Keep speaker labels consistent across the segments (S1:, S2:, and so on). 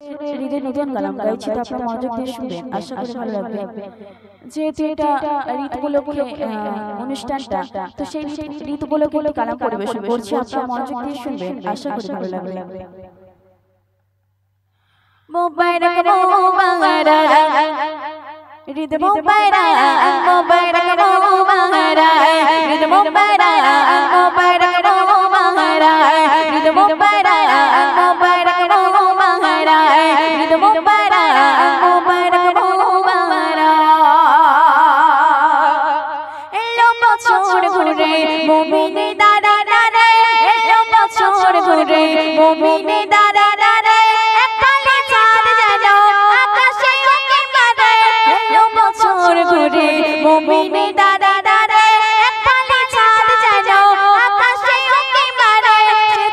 S1: হৃদয় নতুন কালাম গাইছি, তো আপনারা মনোযোগ দিয়ে শুনবেন, আশা করি ভালো লাগবে। যেহেতু এটা ঈদ উপলক্ষে অনুষ্ঠানটা, তো সেই ঈদ উপলক্ষে একটি কালাম পরিবেশন করছি, আপনারা মনোযোগ দিয়ে শুনবেন, আশা করি ভালো লাগবে। মোবারক মোবারক ঈদ মোবারক, মোবারক মোবারক ঈদ মোবারক, মোবারক মোবারক ঈদ মোবারক, মোবারক মোবারক ঈদ মোবারক, মোবারক মোবারক। এলো বছর ঘুরে মুমিনে দাঁড়া দাঁড়া, এলো বছর ঘুরে মুমিনে দাঁড়া দাঁড়া, এককালে চাঁদ যেন আকাশে উঁকি মারে। এলো বছর ঘুরে মুমিনে দাঁড়া দাঁড়া, এককালে চাঁদ যেন আকাশে উঁকি মারে।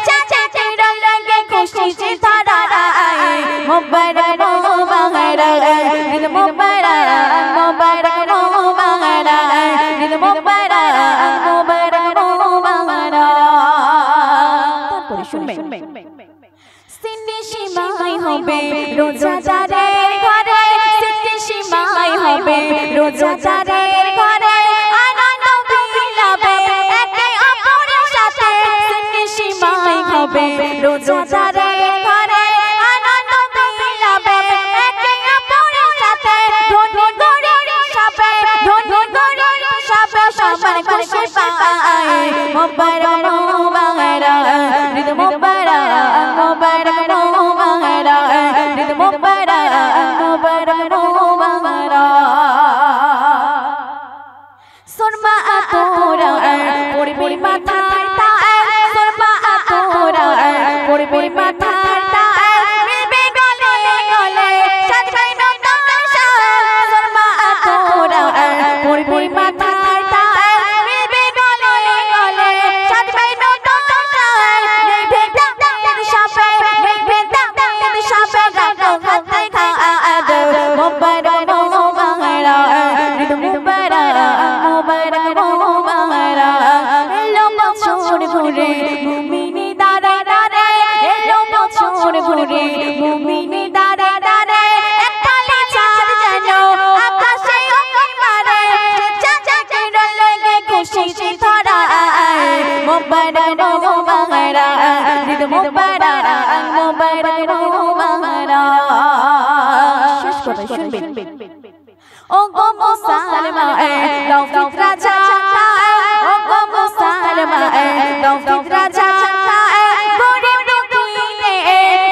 S1: চাঁদে রঙে খুশিতে ধরায়, মোবারক মোবারক ঈদ মোবারক, মোবারক মোবারক ঈদ মোবারক, মোবারক মোবারক। তারপরে শুনবেন, সিন্নি সীমাই হবে রোজাদারের ঘরে, সিন্নি সীমাই হবে রোজাদারের ঘরে, আনন্দ বিলাবে একে অপরের সাথে। সিন্নি সীমাই হবে রোজাদারের ঘরে, আনন্দ বিলাবে একে অপরের সাথে। ধনী গরিব সবে, ধনী গরিব সবে সবার খুশি পায়। মোবারক মোবারক ঈদ মোবারক, মোবারক মোবারক ঈদ মোবারক, মোবারক মোবারক। সুরমা তোরা পড়বে মাথায় তার, সুরমা তোরা পড়বে মাথায় তার, মিলবে গলে গলে সাজবে নতুন সাজ। সুরমা তোরা পড়বে মাথায় তার, মিলবে গলে গলে সাজবে নতুন সাজ। নেবে দাঁতের সাপে, নেবে দাঁতের সাপে রাখো হাতে খাদ। মোবারক মোবারক ঈদ মোবারক, মোবারক মোবারক। এলো বছর ঘুরে মুমিনে দাঁড়া দাঁড়া, এলো বছর ঘুরে মুমিনে দাঁড়া দাঁড়া, এককালে চাঁদ যেন আকাশে উঁকি মারে। চাঁদে রঙে খুশিতে ধরায়, মোবারক মোবারক ঈদ মোবারক, মোবারক মোবারক। শেষ কথা শুনবেন, ও গো মুসলমান দাও ফিতরা জাকাত, ও গো মুসলমান দাও ফিতরা জাকাত, গরিব দুঃখীনে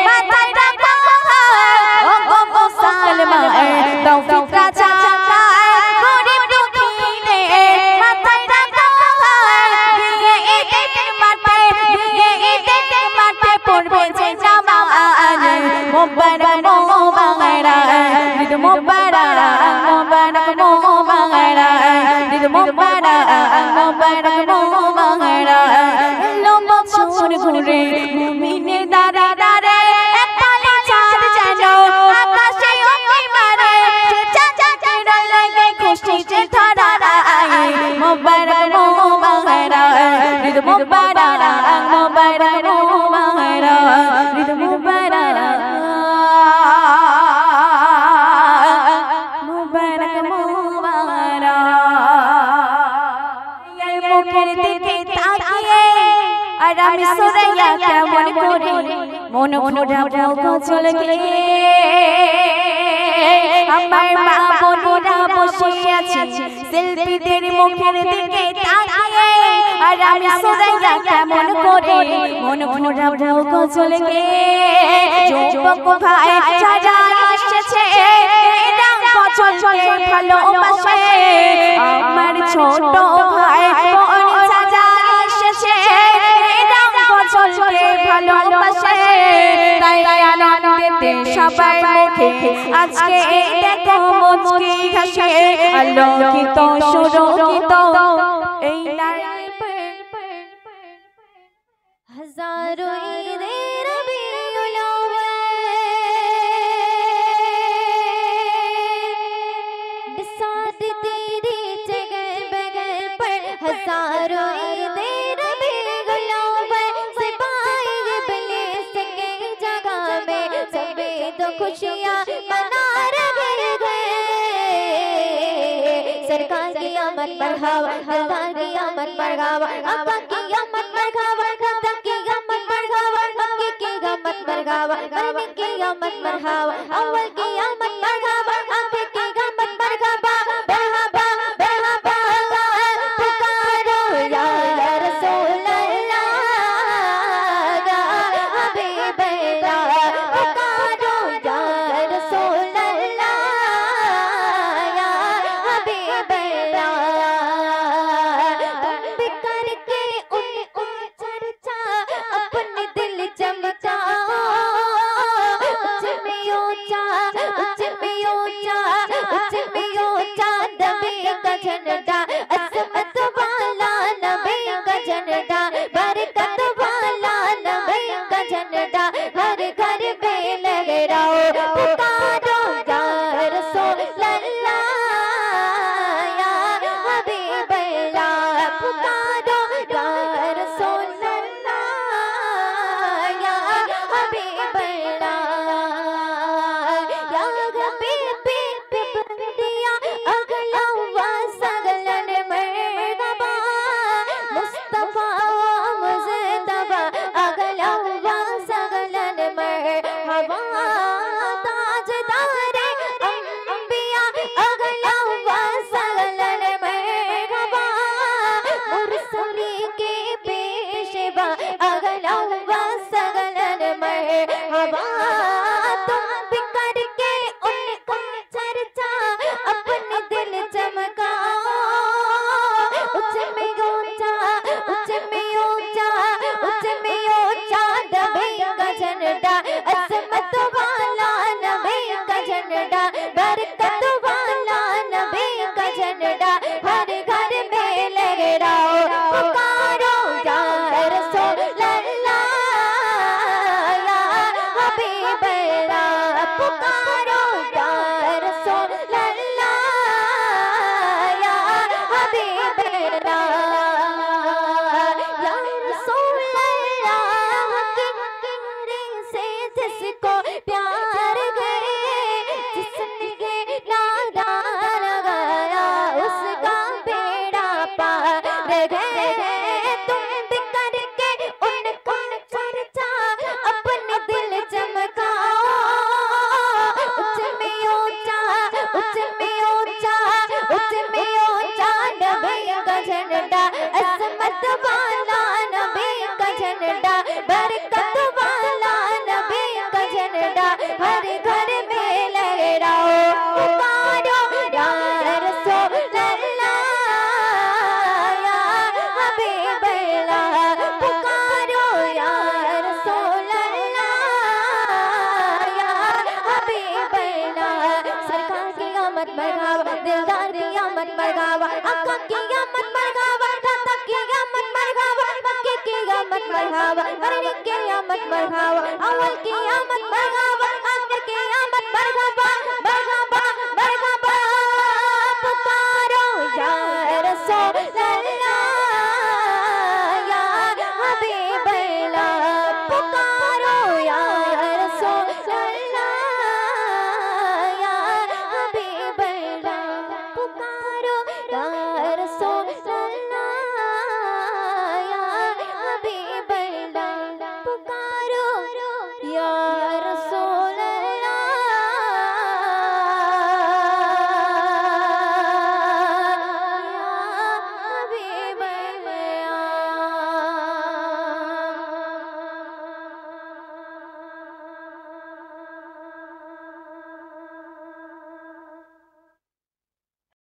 S1: মাথায় রাখো হাত। ও গো মুসলমান দাও ফিতরা জাকাত, গরিব দুঃখীনে মাথায় রাখো হাত। বিয়ে ঈদের মাঠে, বিয়ে ঈদের মাঠে পড়বে যে জামাত। মোবারক মোবারক ঈদ মোবারক, মোবারক মোবারক ঈদ মোবারক, মোবারক মোবারক। এলো বছর ঘুরে মুমিনে দাঁড়া দাঁড়া, এককালে চাঁদ যেন আকাশে উঁকি মারে। চাঁদে রঙে খুশিতে ধরায়, মোবারক মোবারক ঈদ মোবারক, মোবারক মোবারক ঈদ মোবারক, মোবারক মোবারক। মুখের দিকে তাকিয়ে আর আমি সুরাইয়া কেমন করে মন ফুরাবো গজলকে। আমার মা বোনেরা বসে আছে শিল্পীদের মুখের দিকে তাকিয়ে, আর আমি সুরাইয়া কেমন করে মন ফুরাবো গজলকে। যুবক ভাই যারা এসেছে এরা গজলকে ভালোবাসে, আমার ছোট ভাই বোন যারা এসেছে এরা গজলকে ভালোবাসে। তাই আনন্দেতে সবার মুখে আজকে দেখো মুচকি হাসে, আলোকিত সুরকিত এই হাজারো ঈদের রবিউল আউয়াল, बिसात तेरी जगह बगल पर हजारों ईदें रबीउल अव्वल, सिपाही इब्लीस के जगह में सफेद
S2: तो खुशियाँ मना रहे हैं। सरकार की आमद मरहबा, दिलदार की आमद मरहबा, आका की आमद मरहबा, दादा की आमद मरहबा, मक्के की आमद मरहबा, मरने की आमद मरहबा, अव्वल की आमद मरहबा, आखिर की आमद मरहबा, मरहबा मरहबा पुकारो या रसूल अल्लाह, या हबीब अल्लाह, पुकारो या रसूल अल्लाह, या हबीब अल्लाह। तुम भी करके उन चर्चा अपने दिल चमकाओ, उच्च में ऊंचा, उच्च में ऊंचा, उच्च में ऊंचा नबी का झंडा, अज़मत वाला नबी का झंडा, बरकत वाला नबी का झंडा, हर घर में लहराओ, पुकारो या रसूल अल्लाह, या हबीब अल्लाह, पुकारो या रसूल अल्लाह, या हबीब अल्लाह, या हबीबी बिबरिया अगला व सगलन मरहबा, मुस्तफा मुज़तबा अगला व सगलन मरहबा, ताजदारे अंबिया अगला व सगलन मरहबा, मुरसली के पेशवा अगला व सगलन मरहबा। तुम भी करके उनको चर्चा अपने दिल चमकाओ, उच्च में ऊंचा, उच्च में ऊंचा, उच्च में ऊंचा नबी का झंडा, अज़मत वाला नबी का झंडा, बरकत वाला नबी का झंडा, हर घर में लहराओ, पुकारो या रसूल अल्लाह, या हबीब अल्लाह, पुकारो या रसूल अल्लाह, या हबीब अल्लाह, या रसूल अल्लाह की प्यारे से जिसको प्यार गए, जिसने नारा लगाया उसका बेड़ा पार गए। तुम भी करके उनका चर्चा अपने दिल चमकाओ, उच्च में ऊंचा, उच्च में ऊंचा, उच्च में ऊंचा नबी का झंडा, अज़मत वाला नबी का झंडा, बरकत वाला नबी का झंडा, हर घर में लहराओ, पुकारो या रसूल अल्लाह, या हबीब अल्लाह, पुकारो या रसूल अल्लाह, या हबीब अल्लाह। सरकार की आमद मरहबा, दिलदार की आमद मरहबा, आका की आमद मरहबा, दादा की आमद मरहबा, मक्के की आमद मरहबा, मरने की आमद मरहबा, अव्वल की आमद मरहबा,